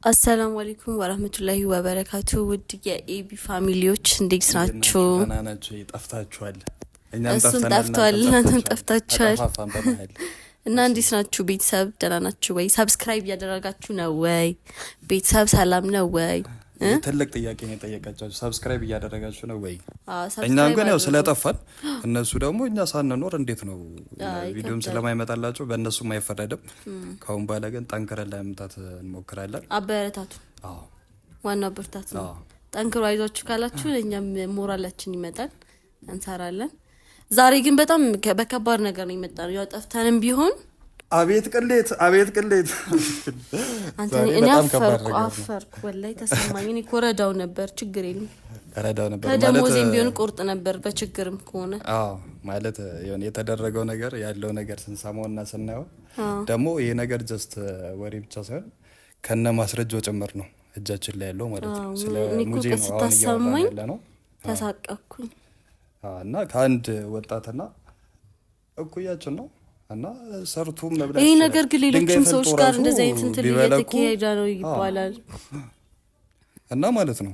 አሰላሙ አለይኩም ወራህመቱላሂ ወበረካቱ። ውድ የኤቢ ፋሚሊዎች እንዴት ናችሁ? እናናችሁ ይጣፍታችኋል። እሱም ጠፍቷል፣ እናንተም ጠፍታችኋል። እና እንዴት ናችሁ ቤተሰብ? ደህና ናችሁ ወይ? ሰብስክራይብ እያደረጋችሁ ነው ወይ? ቤተሰብ ሰላም ነው ወይ? ትልቅ ጥያቄ ነው የጠየቃችሁ። ሰብስክራይብ እያደረጋችሁ ነው ወይ? እኛም ግን ያው ስለጠፋን እነሱ ደግሞ እኛ ሳንኖር እንዴት ነው ቪዲዮም ስለማይመጣላችሁ በእነሱም አይፈረድም። ካሁን በኋላ ግን ጠንክረን ለመምጣት እንሞክራለን። አበረታቱ። አዎ ዋናው ብርታት ነው። ጠንክሮ አይዟችሁ ካላችሁ እኛም ሞራላችን ይመጣል፣ እንሰራለን። ዛሬ ግን በጣም በከባድ ነገር ነው የመጣነው። ያው ጠፍተንም ቢሆን አቤት ቅሌት አንተ እኔ አፈርኩ ወላይ ተሰማኝ። እኔ ኮረዳው ነበር ችግር የለም ማለት ከደሞዜም ቢሆን ቁርጥ ነበር በችግርም ከሆነ ማለት የሆነ የተደረገው ነገር ያለው ነገር ስንሰማውና ስናየው ደግሞ ይሄ ነገር ጀስት ወሬ ብቻ ሳይሆን ከነ ማስረጃው ጭምር ነው እጃችን ላይ ያለው ማለት ነው። ስለ ሙዚ ነው አሁን ያለው ተሳቀቅኩኝ እና ከአንድ ወጣትና እኩያችን ነው እና ሰርቱም መብላት ይሄ ነገር ግን ሌሎችም ሰዎች ጋር እንደዚህ አይነት እንትን እየተካሄደ ነው ይባላል እና ማለት ነው።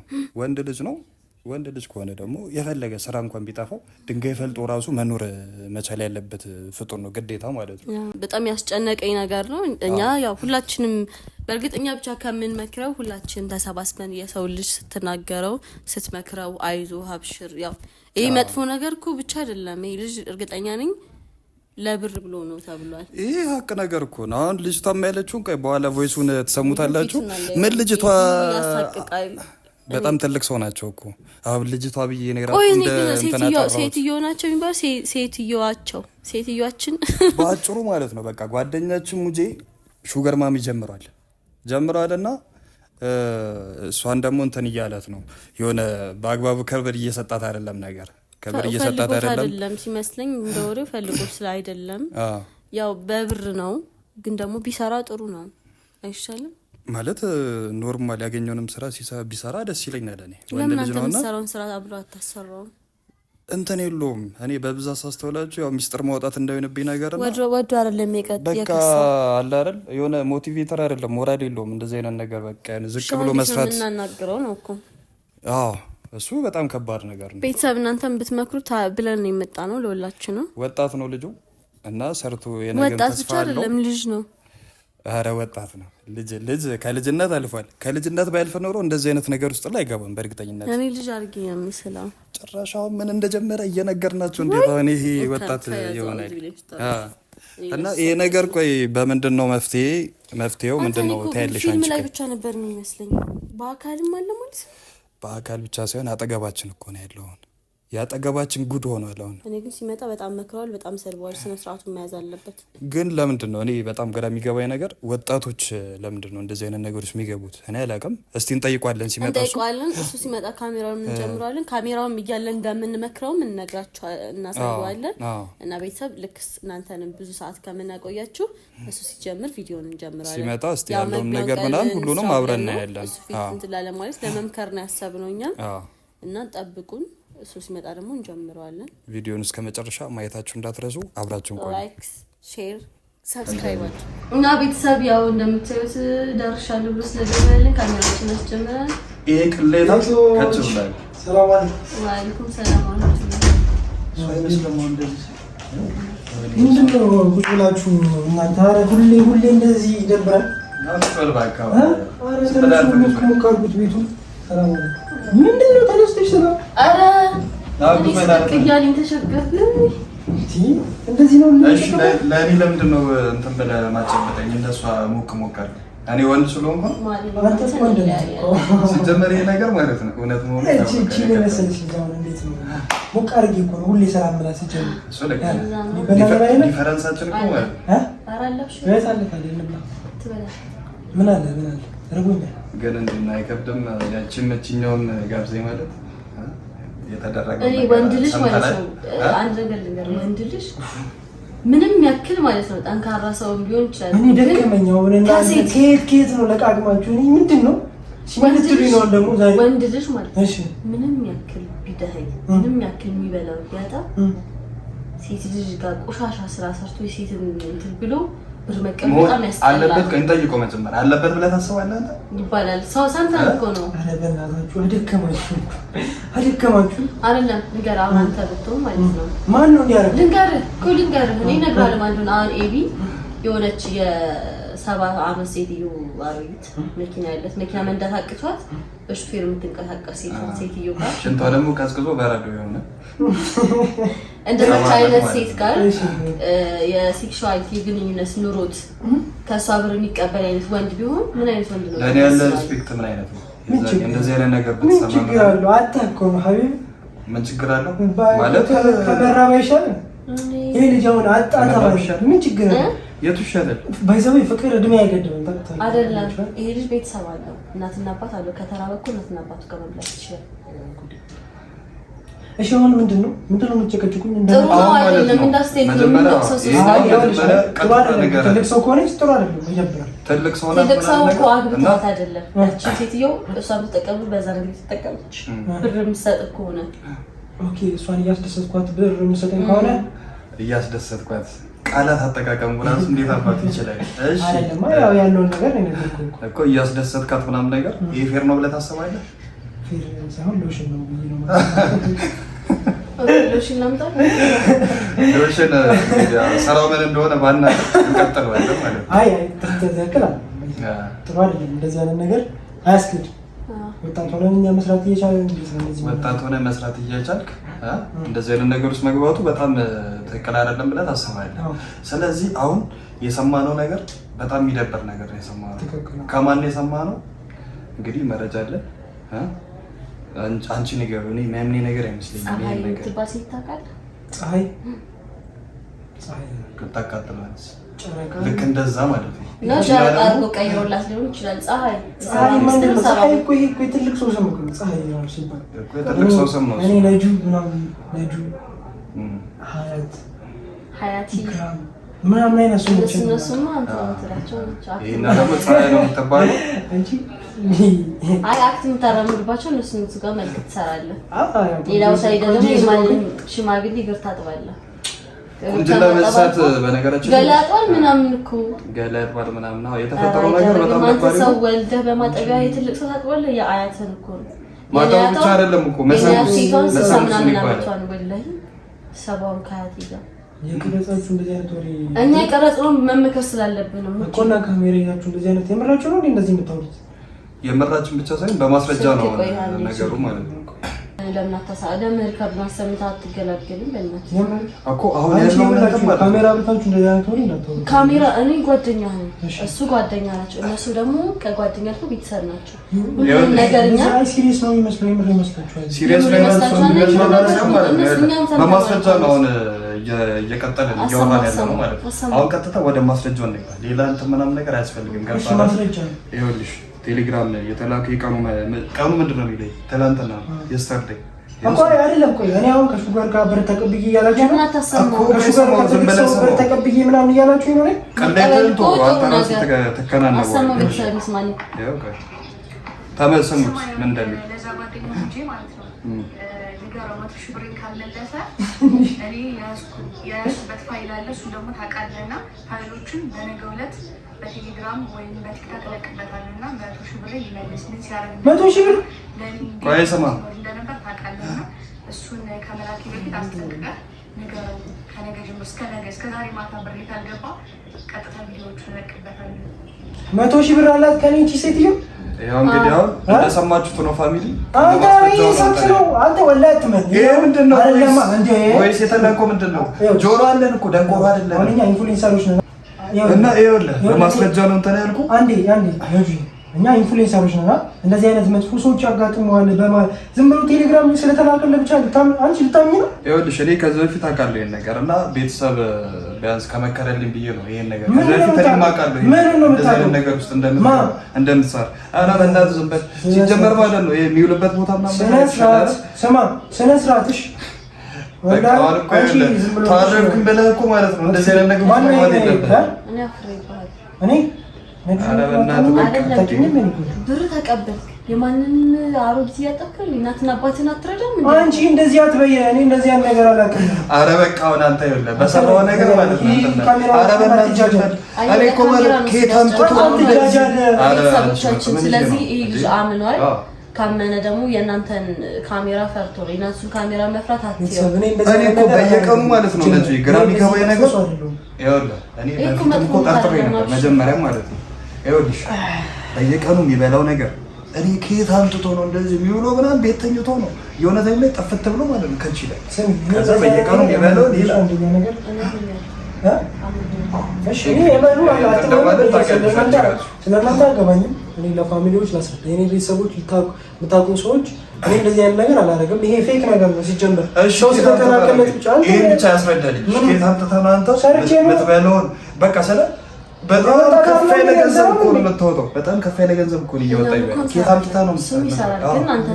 ወንድ ልጅ ከሆነ ደግሞ የፈለገ ስራ እንኳን ቢጣፋው ድንጋይ ፈልጦ ራሱ መኖር መቻል ያለበት ፍጡር ነው ግዴታ ማለት ነው። በጣም ያስጨነቀኝ ነገር ነው። እኛ ያው ሁላችንም በእርግጠኛ ብቻ ከምንመክረው ሁላችን ተሰባስበን የሰው ልጅ ስትናገረው ስትመክረው አይዞ ሀብሽር ያው ይሄ መጥፎ ነገር እኮ ብቻ አይደለም። ይሄ ልጅ እርግጠኛ ነኝ ለብር ብሎ ነው ተብሏል። ይሄ ሀቅ ነገር እኮ ነው። አሁን ልጅቷ ማይለችው ቆይ በኋላ ቮይሱን ተሰሙታላችሁ። ምን ልጅቷ በጣም ትልቅ ሰው ናቸው እኮ አሁን ልጅቷ ብዬ ነገር እንደ ሴትዮ ናቸው የሚባል ሴትዮዋችን ባጭሩ ማለት ነው። በቃ ጓደኛችን ሙጄ ሹገር ማሚ ጀምሯልና እሷን ደግሞ እንትን እያላት ነው የሆነ በአግባቡ ክብር እየሰጣት አይደለም ነገር ከብር እየሰጣት አይደለም ሲመስለኝ እንደወሬው ፈልጎ ስለ አይደለም ያው በብር ነው። ግን ደግሞ ቢሰራ ጥሩ ነው አይሻልም? ማለት ኖርማል ያገኘውንም ስራ ቢሰራ ደስ ይለኛል። እኔ ወንድ ልጅ ነውና ለምን ስራ አብሮ አታሰራው እንትን የለውም። እኔ በብዛት ሳስተውላችሁ ያው ሚስጥር ማውጣት እንዳይሆንብኝ ነገር ነው። ወዶ አይደለም በቃ አለ አይደል የሆነ ሞቲቬተር አይደለም ሞራል የለውም እንደዚህ አይነት ነገር በቃ ዝቅ ብሎ መስራት እናናግረው ነው እኮ እሱ በጣም ከባድ ነገር ነው። ቤተሰብ እናንተም ብትመክሩት ብለን ነው የመጣ ነው። ለወላችሁ ነው። ወጣት ነው ልጁ እና ሰርቶ የነገር ተስፋ አለው። ወጣት ልጅ ነው። አረ ወጣት ነው ልጅ ከልጅነት አልፏል። ከልጅነት ባይልፍ ኖሮ እንደዚህ አይነት ነገር ውስጥ ላይ አይገባም በእርግጠኝነት። እኔ ልጅ አድርጌ ነው የምስለው። ጭራሻው ምን እንደጀመረ እየነገርናችሁ እንዴት አሁን ይሄ ወጣት ይሆናል? እና ይሄ ነገር ቆይ በምንድነው መፍትሄው ምንድነው ታያለሽ? ፊልም ላይ ብቻ ነበር የሚመስለኝ። በአካልም አለ ማለት በአካል ብቻ ሳይሆን አጠገባችን እኮ ነው ያለው። ያጠገባችን ጉድ ሆኗል። አሁን እኔ ግን ሲመጣ በጣም መክረዋል፣ በጣም ሰልቧል። ስነ ስርዓቱን መያዝ አለበት። ግን ለምንድን ነው እኔ በጣም ግራ የሚገባኝ ነገር ወጣቶች ለምንድን ነው እንደዚህ አይነት ነገሮች የሚገቡት? እኔ አላውቅም። እስቲ እንጠይቋለን፣ ሲመጣ እሱ ሲመጣ ካሜራውን እንጀምራለን። ካሜራውም እያለን እንደምንመክረውም እናሳየዋለን። እና ቤተሰብ ልክ እናንተንም ብዙ ሰዓት ከምናቆያችሁ እሱ ሲጀምር ቪዲዮን እንጀምራለን። ሲመጣ እስቲ ያለውን ነገር ምናምን ሁሉንም አብረን እናያለን። እሱ ፊት እንትላለን ማለት ለመምከር ነው ያሰብነው እኛ እና ጠብቁን። እሱ ሲመጣ ደግሞ እንጀምረዋለን። ቪዲዮን እስከ መጨረሻ ማየታችሁ እንዳትረሱ። አብራችሁን ቆዩ። ላይክ፣ ሼር፣ ሰብስክራይብ እና ቤተሰብ ያው እንደምታዩት ዳርሻለሁ ብሎ ስለደረሰልን ካሜራችን አስጀምረን ይሄ ቅሌታ ከጭብላል። ሰላም አለይኩም። ሰላም አለይኩም። ምንድነው ሁላችሁ እናንተ? ኧረ ሁሌ እንደዚህ ይደብራል። ምንድነው ተነስተሽ ሰላም? ኧረ እያለኝ ተሸገርኩ። እንደዚህ ነው። እሺ ለእኔ ለምንድን ነው እንትን ብለህ ማጨበጠኝ? እንደሷ ሞቅ አለ። እኔ ወንድ ስለሆንኩ ሲጀመር ይሄ ነገር ማለት ነው እውነት መሆኑ እቺ መሰለሽ ጃውን እንዴት ነው ሞቅ አድርጌ እኮ ነው ሁሌ ሰላም ብላ ሲጀምር እሱ ዲፈረንሳችን እኮ ማለት ምን አለ ረቦኛል። ግን እንዴና አይከብድም። ያቺን መችኛውን ጋብዘኝ ማለት የተደረገ እኔ ወንድ ልጅ ማለት ነው አንድ ነገር ልንገር፣ ወንድ ልጅ ምንም ያክል ማለት ነው ጠንካራ ሰው ቢሆን ይችላል። እኔ ደከመኛው ወንና ከየት ነው ለቃቅማችሁ? እኔ ምንድነው ሲመልጥልኝ ነው ደግሞ ዛሬ ወንድ ልጅ ማለት እሺ ምንም ያክል ቢደህይ ምንም ያክል የሚበላው ቢያጣ ሴት ልጅ ጋር ቆሻሻ ስራ ሰርቶ ሴት እንትን ብሎ ብር መቀበል በጣም ያስጠላል። አለበት ቆይ እንጠይቀው መጀመሪያ አለበት ብለህ ታስባለህ አንተ? ይባላል ሰው ሰምተን እኮ ነው። ኧረ በእናታችሁ አደከማችሁ አይደለም ንገረው አንተ ብትሆን ማለት ነው። ማን ነው እንዲያረግ ልንገርህ እኔ እነግርሃለሁ ማለት ነው። አሁን ኤቢ የሆነች የ7 ዓመት ሴትዮ አሮጊት መኪና ያለት መኪና መንዳት አቅቷት በሹፌር የምትንቀሳቀስ ሴትዮ ጋር ሽንቷ ደግሞ ቀዝቅዞ በረዶ የሆነ እንደዚህ አይነት ሴት ጋር የሴክሹዋሊቲ ግንኙነት ኑሮት ከሷ ብር የሚቀበል አይነት ወንድ ቢሆን ምን አይነት ወንድ ነው? ለኔ ያለ ሪስፔክት ምን አይነት ነው? እንደዚህ አይነት ነገር ብትሰማ ምን ችግር አለው? አታውቀውም ሀቢብ ምን ችግር አለው ማለት ከበራባ ይሻላል። ይሄ ልጅ አሁን አጣጣባ ይሻላል። ምን ችግር አለው? የቱ ይሻላል? ባይዘው ፍቅር እድሜ አይገድብም። ታውቃለህ አይደለም? ይሄ ልጅ ቤተሰብ አለው፣ እናትና አባት አለው። ከተራ በኩል እናትና አባቱ ጋር መብላት ይችላል። እሺ አሁን ምንድነው የምትጨቀጭቁኝ? ጥሩ ነው አይደለም? እንዳስቴት ነው ትልቅ ሰው ከሆነች ጥሩ አይደለም። ይጀምራል ትልቅ ሰው እኮ አግብቷት አይደለም እቺ ሴትዮ እሷ የምትጠቀሙ በዛ ነገር ትጠቀመች ብር የምትሰጥ ከሆነ ኦኬ፣ እሷን እያስደሰትኳት ብር የምትሰጠኝ ከሆነ እያስደሰትኳት ቃላት አጠቃቀም ራሱ እንዴት አባት ይችላል? እሺ አይደለም ያው ያለውን ነገር ነው እኮ እያስደሰትካት ምናምን ነገር ይሄ ፌር ነው ብለህ ታስባለህ? ፌር ሳይሆን ሎሽን ነው ብዬ ነው ሎሽን ላምጣ። ሎሽን ሰራው ምን እንደሆነ ባና እንቀጥለዋለን ማለት ነው። አይ ተዘከላ ጥሩ አይደለም እንደዚህ አይነት ነገር አያስኬድም። ወጣት ሆነን እኛ መስራት እየቻልን ወጣት ሆነን መስራት እየቻልክ እንደዚህ አይነት ነገር ውስጥ መግባቱ በጣም ትክክል አይደለም ብለህ ታስባለህ? ስለዚህ አሁን የሰማነው ነገር በጣም የሚደብር ነገር ነው የሰማነው። ከማን ነው የሰማነው? እንግዲህ መረጃ አለ አንቺ ነገር እኔ ማምኔ ነገር አይመስለኝም። ይሄ ነገር ትባስ ይታቃል። ፀሐይ ታቃጥላለች ልክ እንደዛ ማለት ነው። ጃራ አርጎ ቀይሮላት ሊሆን ይችላል። ፀሐይ ምንድን ነው? ፀሐይ እኮ ይሄ ትልቅ ሰው ስም ነው። ፀሐይ ነው ሲባል እኮ ትልቅ ሰው ስም ነው። እኔ ነጁ ምናምን ነጁ ሀያቲ ምናምን አይነት ሰዎች ነው። እነሱማ አንተ ትላቸው ይሄና ደግሞ ፀሐይ ነው የምትባለው እንጂ አይ አክት የምታራምድባቸው እነሱ ጋር መልክ ትሰራለህ። ሌላው ሳይድ ደግሞ የማንም ሽማግሌ እግር ታጥባለህ። ቁንጅና መሳት በነገራችን ገላጧል ምናምን እኮ ገላጧል ምናምን ነው የተፈጠረው ነገር በጣም ነበር። ሰው ወልደህ በማጠቢያ የትልቅ ሰው ታጥባለህ። የአያትን እኮ ነው ማጠብ ብቻ አይደለም እኮ መሳት ምናምን አመቷን ወላሂ ሰባውን ከአያት ይዛል የቀረጻችሁ እንደዚህ አይነት ወሬ እኛ የቀረጽነው መመከር ስላለብን ነው እኮ እና ካሜራ ይዛችሁ እንደዚህ አይነት የምራችሁ ነው እንደዚህ የምታወሩት? የምራችን ብቻ ሳይሆን በማስረጃ ነው ነገሩ ማለት ነው። ለምን አታሳደም? ሪካርድ ማሰምታ አትገላገልም? በእናትህ እኮ አሁን ያለው ካሜራ ብታችሁ እንደዚህ አይነት ወሬ እንዳታወሩ። ካሜራ እኔ ጓደኛ ነኝ፣ እሱ ጓደኛ ናቸው። እነሱ ደግሞ ከጓደኛ አልፎ ቤተሰብ ናቸው። ሁሉም ነገርኛ ሲሪየስ ነው የሚመስለው። የምር ይመስላችኋል? ሲሪየስ ነው የሚመስለው። በማስረጃ ነው አሁን እየቀጠልን እያወራን ያለነው ማለት ነው። አሁን ቀጥታ ወደ ማስረጃው ነው። ሌላ እንትን ምናምን ነገር አያስፈልግም። ገባህ? ማስረጃ ይኸውልሽ ቴሌግራም ላይ የተላከ ቀኑ ምንድን ነው የሚለኝ? ትናንትና የስተርዴይ እኮ አይደለም። ቆይ እኔ አሁን ከሹገር ጋር ብር ተቀብዬ እያላችሁ ነው እኮ ከሹገር ጋር ብር ተቀብዬ ምናምን እያላችሁ ነው። ቀለልን ቶ አንተ ራስህ ተከናነበው ተመስሙት ምን እንደሚል ንገረው 100,000 ብር ካልመለሰ እኔ የያዝኩበት ፋይል አለ። እሱን ደግሞ ታውቃለህና ፋይሎቹን በነገው ዕለት በቴሌግራም ወይም በቲክታክ እለቅበታለሁና 100,000 ብር ይመልስ። ምን ሲያደርግ 100,000 ብር ቆይ ስማ እንደነበር ታውቃለህና እሱን ከመላኪ በፊት አስጠንቅቀህ ንገረው። ከነገ ጀምሮ እስከ ዛሬ ማታ ብር ካልገባ ቀጥታ ቪዲዮዎቹን እለቅበታለሁ። 100,000 ብር አላት ከኔ እንጂ ሴትዮ። ያው እንግዲህ አሁን እንደሰማችሁት ነው ፋሚሊ። አንተ ወላሂ አትመን። ይሄ ምንድን ነው ወይስ የተላከው ምንድን ነው? ጆሮ አለን እኮ ደንቆሮ አይደለም። እኛ ኢንፍሉዌንሰሮች ነን እና ይኸውልህ በማስረጃ ነው እንትን ያልኩህ። አንዴ እኛ ኢንፍሉዌንሰሮች ነን። እንደዚህ አይነት መጥፎ ሰዎች ያጋጥመዋል በማለት ዝም ብሎ ቴሌግራም ስለተላከለ ብቻ አንቺ ልታምኚ ነው? ይኸውልሽ እኔ ከዚህ በፊት አውቃለሁ ይሄን ነገር እና ቤተሰብ ቢያንስ ከመከረልኝ ብዬ ነው ይሄን ነገር ከዚህ በፊት አውቃለሁ እንደዚህ አይነት ነገር ውስጥ እንደምትሰራ። ኧረ በእናትህ ዝም በል። ሲጀመር ማለት ነው ይሄ የሚውልበት ቦታ ምናምን ስነ ስርዓትሽ ታረብክም ብለህ እኮ ማለት ነው እንደዚህ አይነት ነገር ማለት የለብህም። እኔ ብር ተቀበልክ የማንን አሮጊት እያጠቀል እናትና አባትን አትረዳም እንዴ? አንቺ እንደዚህ አትበይ። እኔ እንደዚህ ያን ነገር አላውቅም። ኧረ በቃ አሁን አንተ ይኸውልህ በሰራው ነገር ማለት ነው። ኧረ በእናትህ እኔ እኮ ማለት ከየት አምጥቶ ቤተሰቦቻችን ስለዚህ ይሄ ልጅ አምኗል። ካመነ ደግሞ የእናንተን ካሜራ ፈርቶ ነው። የእናንተን ካሜራ መፍራት አትይው። እኔ እኮ በየቀኑ ማለት ነው ለዚህ ግራም ይገባኝ ነገር ይኸውልህ እኔ በፊትም እኮ ጠርጥሬ ነበር መጀመሪያ ማለት ነው። ይኸውልሽ በየቀኑ የሚበላው ነገር እኔ ከየት አምጥቶ ነው እንደዚህ የሚውለው ምናምን ቤት ተኝቶ ነው የሆነ ታይም ላይ ጠፍት ብሎ ማለት ነው ከንቺ ላይ ከዛ በየቀኑ የሚበላው ሌላ ነገር እሺ እኔ የማኑ ስለማታ አገባኝም እኔ ለፋሚሊዎች ላስረዳ የኔ ቤተሰቦች የምታውቁ ሰዎች እኔ እንደዚህ አይነት ነገር አላደርግም። ይሄ ፌክ ነገር ነው ሲጀመር። ሰው ስለተናቀለት ብቻ ይሄን ብቻ ያስረዳልኝ። ከየት አምጥተህ ነው አንተ የምትበላውን በቃ ስለ በጣም ከፍ ያለ ገንዘብ እኮ ነው የምታወጣው። በጣም ከፍ ያለ ገንዘብ እኮ ነው እያወጣ ይባላል። ከየት አምጥተህ ነው የምትሰራው? ግን አንተ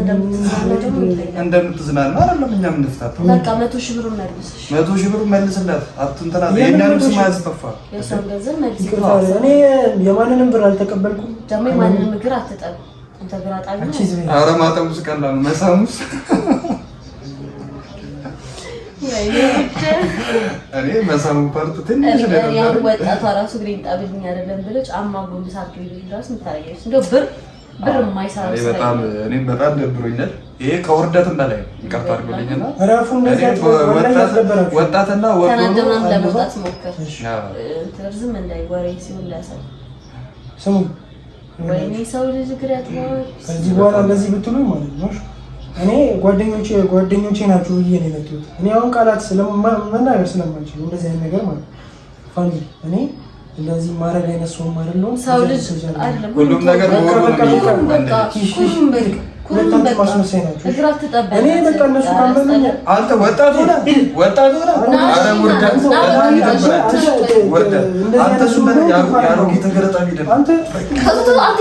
እንደምትዝናና አይደለም እኛም እንፍታታው። በቃ 100,000 ብር መልስሽ 100,000 ብር መልስላት። አትንተና የኛንም ስም አያስጠፋ። የሰው ገንዘብ መልስ። እኔ የማንንም ብር አልተቀበልኩም። ደግሞ የማንንም እግር አትጠብ። አንተ ግራ ጣቢ ነው። ኧረ ማጠቡስ ቀላል ነው። መሳሙስ እኔ መሳሙ ፓርቱ ትንሽ ነው። ያው ወጣቷ ራሱ ግሪን ጣብልኝ አይደለም ብሎ ጫማ ጎንብሳ አድርገኝ ድረስ ምታረጋለች። እንደው ብር የማይሰራ እኔ በጣም ደብሮኛል። ይሄ ከውርደትም በላይ ነው። ይቅርታ አድርጉልኝና ራፉ እንደዚህ ወጣትና ተናደምናም ለመውጣት ሞክር። ትርዝም እንዳይ ወሬ ሲሆን ላሳይ ስሙ ወይኔ ሰው ልጅ ግራ ያጥማው ከዚህ በኋላ እንደዚህ ብትሉኝ ማለት ነው እኔ ጓደኞቼ ናቸው ብዬ ነው የመጡት። እኔ አሁን ቃላት ስለመናገር ስለማልችል እንደዚህ አይነት ነገር ማለት ፋሚሊ እኔ እንደዚህ ማረግ አይነት ሰው አይደለም። ሰው ልጅ አይደለም ሁሉም ነገር ሁለቱም ማስመሰይ ናቸው። እግራ ተጠበቀ እኔ በቃ እነሱ ካመኑኝ አንተ ወጣት ሆነ አረ ወርዳ አንተ ሱመን ያሮጊ ተገረጣ ቢደም አንተ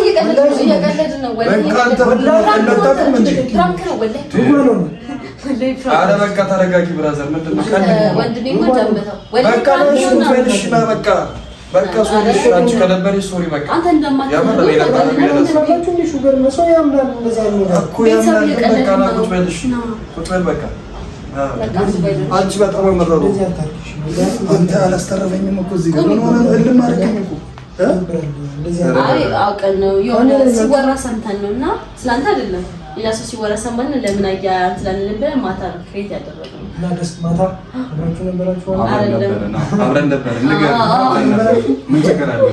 እየቀለድ ነው ወይ አንተ ወላሂ እንጂ ፍራንክ ነው ወላሂ አረ በቃ ተረጋጊ ብራዘር ምንድነው ወንድሜ ነው ጀምተው በቃ ነው በቃ በቃ ሶሪ አንቺ ከነበርሽ ሶሪ በቃ አንተ እንደማትለው ያመረ ሌላ ባለ ያላችሁ እንዴ ሹገር መስሎ ያምናል እንደዛ ነው እኮ ያምናል በቃ ነው ቁጭ በልሽ ቁጭ በል በቃ አንቺ በጣም መረሩ አንተ አላስተረፈኝም እኮ እዚህ ጋር ምን ሆነ እልም አድርገኝ እኮ አይ አውቀን ነው የሆነ ሲወራ ሰምተን ነውና ስላንተ አይደለም ያሱ ሲወራ ሰማን ለምን አያ ስለንልበ ማታ ነው ክሬት ያደረገው እና ደስ ማታ አብራችሁ ነበራችሁ አብረን ነበር ምን ችግር አለው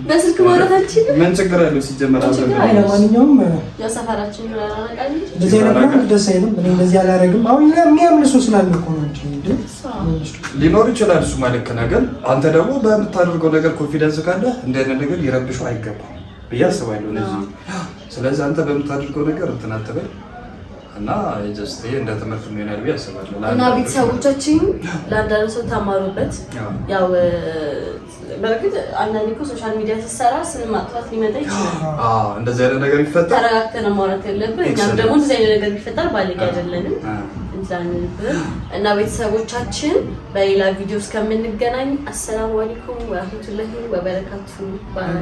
በስልክ ማውራታችን ምን ችግር አለው ሲጀመር አብረን ለማንኛውም ያው ሰፈራችን ያላረቃኝ እንደዚህ አይነት ደስ አይልም። እኔ እንደዚህ አላረግም። አሁን የሚያምን ሰው ስላለ እኮ ነው እንጂ ሊኖር ይችላል እሱ ማለት ግን አንተ ደግሞ በምታደርገው ነገር ኮንፊደንስ ካለ እንደነ ነገር ይረብሽው አይገባም ብዬ አስባለሁ ለዚህ ስለዚህ አንተ በምታደርገው ነገር እንትን አትበል እና ጀስት ይሄ እንደ ትምህርት ነው ያለው ያስባለሁ እና ቤተሰቦቻችን ለአንዳንድ ሰው ተማሩበት። ያው በርግጥ አንዳንዴ እኮ ሶሻል ሚዲያ ሲሰራ ስም ማጥፋት ሊመጣ ይችላል። እንደዚህ አይነት ነገር ይፈጠር ተረጋግተን ማውራት ያለብን እኛም ደግሞ እንደዚህ አይነት ነገር ቢፈጠር ባለጌ አይደለንም እና ቤተሰቦቻችን በሌላ ቪዲዮ እስከምንገናኝ አሰላሙ አለይኩም ወራህመቱላሂ ወበረካቱ ባይ